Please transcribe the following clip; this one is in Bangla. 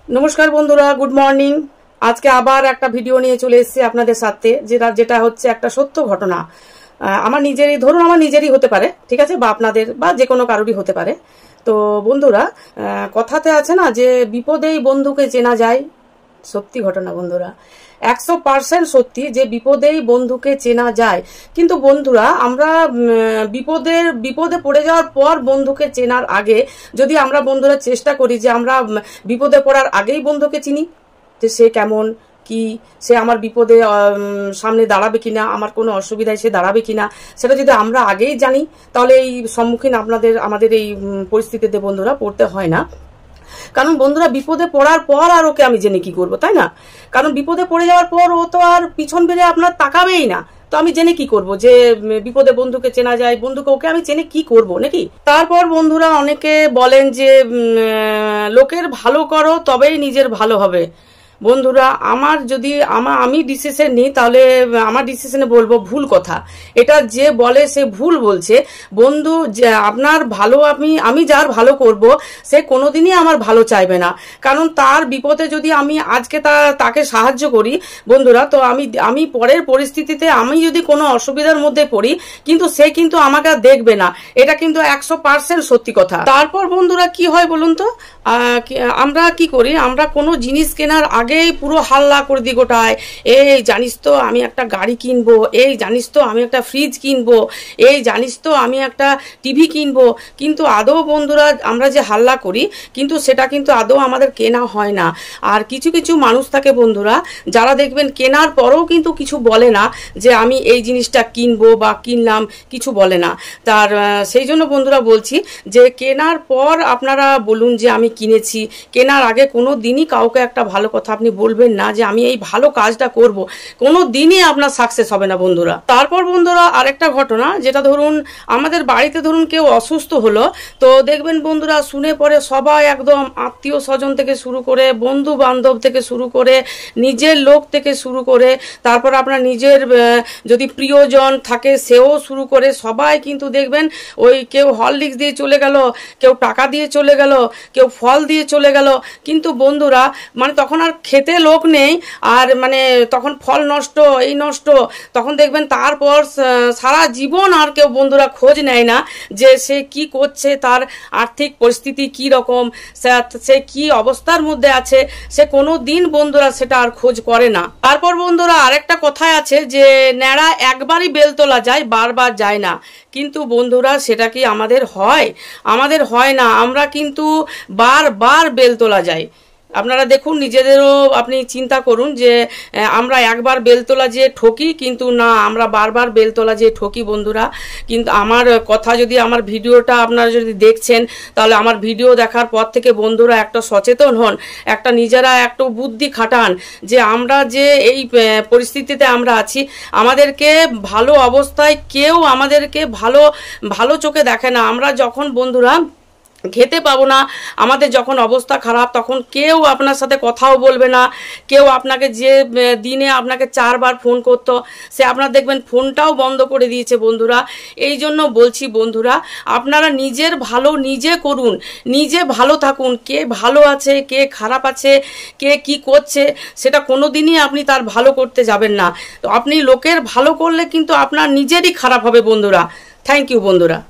নমস্কার বন্ধুরা, গুড মর্নিং। আজকে আবার একটা ভিডিও নিয়ে চলে এসেছি আপনাদের সাথে, যেটা হচ্ছে একটা সত্য ঘটনা। আমার নিজেরই হতে পারে, ঠিক আছে, বা আপনাদের বা যে কোনো কারোরই হতে পারে। তো বন্ধুরা, কথাতে আছে না যে বিপদেই বন্ধুকে চেনা যায়। সত্যি ঘটনা বন্ধুরা, 100% সত্যি যে বিপদেই বন্ধুকে চেনা যায়। কিন্তু বন্ধুরা, আমরা বিপদে পড়ে যাওয়ার পর বন্ধুকে চেনার আগে যদি আমরা বন্ধুরা চেষ্টা করি যে আমরা বিপদে পড়ার আগেই বন্ধুকে চিনি, যে সে কেমন কি, সে আমার বিপদে সামনে দাঁড়াবে কিনা, আমার কোনো অসুবিধায় সে দাঁড়াবে কিনা, সেটা যদি আমরা আগেই জানি তাহলে এই সম্মুখীন আমাদের এই পরিস্থিতিতে বন্ধুরা পড়তে হয় না। কারণ বন্ধুরা, বিপদে পড়ার পর আর ওকে আমি জেনে কি করবো, তাই না? কারণ বিপদে পড়ে যাওয়ার পর ও তো আর পিছন ফিরে আপনার তাকাবেই না। তো আমি জেনে কি করব যে বিপদে বন্ধুকে চেনা যায়, বন্ধুকে ওকে আমি জেনে কি করব নাকি? তারপর বন্ধুরা, অনেকে বলেন যে লোকের ভালো করো তবেই নিজের ভালো হবে। বন্ধুরা, আমি ডিসিশন নিই, তাহলে আমার ডিসিশনে বলবো ভুল কথা। এটা যে বলে সে ভুল বলছে। বন্ধু, আপনার ভালো আমি যার ভালো করব সে কোনোদিনই আমার ভালো চাইবে না। কারণ তার বিপদে যদি আমি আজকে তাকে সাহায্য করি বন্ধুরা, তো আমি পরের পরিস্থিতিতে আমি যদি কোনো অসুবিধার মধ্যে পড়ি, কিন্তু সে কিন্তু আমাকে আর দেখবে না। এটা কিন্তু 100% সত্যি কথা। তারপর বন্ধুরা কি হয় বলুন তো, আমরা কি করি, আমরা কোনো জিনিস কেনার আগেই পুরো হাল্লা করে দিই গোটায়, এই জানিস তো আমি একটা গাড়ি কিনবো, এই জানিস তো আমি একটা ফ্রিজ কিনবো, এই জানিস তো আমি একটা টিভি কিনবো। কিন্তু আদৌ বন্ধুরা, আমরা যে হাল্লা করি কিন্তু সেটা কিন্তু আদৌ আমাদের কেনা হয় না। আর কিছু কিছু মানুষ থাকে বন্ধুরা, যারা দেখবেন কেনার পরেও কিন্তু কিছু বলে না যে আমি এই জিনিসটা কিনবো বা কিনলাম, কিছু বলে না। সেই জন্য বন্ধুরা বলছি যে কেনার পর আপনারা বলুন যে আমি কিনেছি। কেনার আগে কোনো দিনই কাউকে একটা ভালো কথা আপনি বলবেন না যে আমি এই ভালো কাজটা করব, কোনো দিনই আপনার সাকসেস হবে না বন্ধুরা। তারপর বন্ধুরা, আরেকটা ঘটনা, যেটা ধরুন আমাদের বাড়িতে ধরুন কেউ অসুস্থ হলো, তো দেখবেন বন্ধুরা শুনে পরে সবাই একদম আত্মীয় স্বজন থেকে শুরু করে, বন্ধু বান্ধব থেকে শুরু করে, নিজের লোক থেকে শুরু করে, তারপর আপনার নিজের যদি প্রিয়জন থাকে সেও শুরু করে, সবাই কিন্তু দেখবেন ওই কেউ হরলিক্স দিয়ে চলে গেল, কেউ টাকা দিয়ে চলে গেল, কেউ ফল দিয়ে চলে গেল। কিন্তু বন্ধুরা, মানে তখন আর খেতে লোক নেই, আর মানে তখন ফল নষ্ট, এই নষ্ট, তখন দেখবেন তারপর সারা জীবন আর কেউ বন্ধুরা খোঁজ নেয় না যে সে কি করছে, তার আর্থিক পরিস্থিতি কি রকম, সে কি অবস্থার মধ্যে আছে, সে কোনো দিন বন্ধুরা সেটা আর খোঁজ করে না। তারপর বন্ধুরা, আরেকটা কথায় আছে যে ন্যাড়া একবারই বেলতলা যায়, বারবার যায় না। কিন্তু বন্ধুরা, সেটা কি আমাদের হয়? আমাদের হয় না। আমরা কিন্তু বারবার বেলতলা যাই। আপনারা দেখুন, নিজেদেরও আপনি চিন্তা করুন যে আমরা একবার বেলতলা যেয়ে ঠকি, কিন্তু না, আমরা বারবার বেলতলা যেয়ে ঠকি বন্ধুরা। কিন্তু আমার কথা, যদি আমার ভিডিওটা আপনারা যদি দেখছেন, তাহলে আমার ভিডিও দেখার পর থেকে বন্ধুরা একটা সচেতন হন, একটা নিজেরা একটু বুদ্ধি খাটান যে আমরা যে এই পরিস্থিতিতে আমরা আছি, আমাদেরকে ভালো অবস্থায় কেউ আমাদেরকে ভালো চোখে দেখে না। আমরা যখন বন্ধুরা খেতে পাবো না, আমাদের যখন অবস্থা খারাপ, তখন কেউ আপনার সাথে কথাও বলবে না। কেউ আপনাকে যে দিনে আপনাকে 4 বার ফোন করতো, সে আপনার দেখবেন ফোনটাও বন্ধ করে দিয়েছে বন্ধুরা। এই জন্য বলছি বন্ধুরা, আপনারা নিজের ভালো নিজে করুন, নিজে ভালো থাকুন। কে ভালো আছে, কে খারাপ আছে, কে কি করছে, সেটা কোনো দিনই আপনি তার ভালো করতে যাবেন না। তো আপনি লোকের ভালো করলে কিন্তু আপনার নিজেরই খারাপ হবে বন্ধুরা। থ্যাংক ইউ বন্ধুরা।